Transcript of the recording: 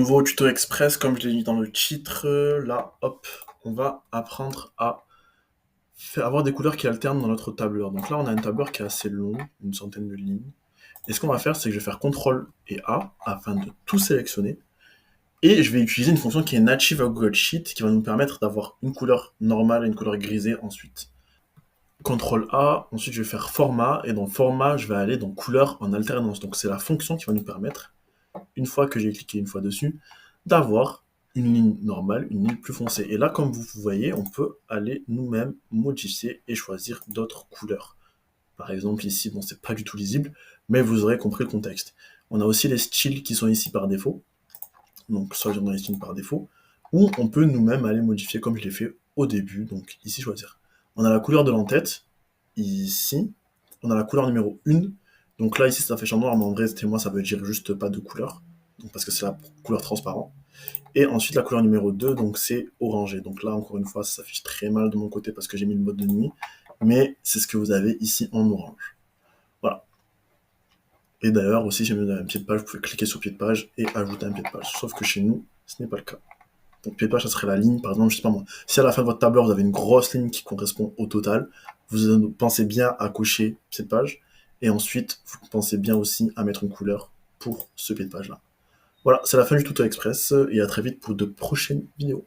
Nouveau tuto express, comme je l'ai dit dans le titre, là, hop, on va apprendre à avoir des couleurs qui alternent dans notre tableur. Donc là, on a un tableur qui est assez long, une centaine de lignes. Et ce qu'on va faire, c'est que je vais faire CTRL et A afin de tout sélectionner. Et je vais utiliser une fonction qui est native à Google Sheet, qui va nous permettre d'avoir une couleur normale et une couleur grisée ensuite. CTRL A, ensuite je vais faire format, et dans format, je vais aller dans couleur en alternance. Donc c'est la fonction qui va nous permettre, une fois que j'ai cliqué une fois dessus, d'avoir une ligne normale, une ligne plus foncée. Et là, comme vous voyez, on peut aller nous-mêmes modifier et choisir d'autres couleurs. Par exemple, ici, bon, c'est pas du tout lisible, mais vous aurez compris le contexte. On a aussi les styles qui sont ici par défaut, donc soit dans les styles par défaut, ou on peut nous-mêmes aller modifier comme je l'ai fait au début, donc ici choisir. On a la couleur de l'entête, ici, on a la couleur numéro 1, donc là ici ça fait champ noir, mais en vrai moi ça veut dire juste pas de couleur, donc parce que c'est la couleur transparent. Et ensuite la couleur numéro 2, donc c'est orangé. Donc là encore une fois ça s'affiche très mal de mon côté parce que j'ai mis le mode de nuit, mais c'est ce que vous avez ici en orange. Voilà. Et d'ailleurs aussi si vous avez un pied de page, vous pouvez cliquer sur pied de page et ajouter un pied de page. Sauf que chez nous, ce n'est pas le cas. Donc pied de page ça serait la ligne, par exemple, je sais pas moi. Si à la fin de votre tableur vous avez une grosse ligne qui correspond au total, vous pensez bien à cocher pied de page. Et ensuite, vous pensez bien aussi à mettre une couleur pour ce pied de page là. Voilà, c'est la fin du tuto express et à très vite pour de prochaines vidéos.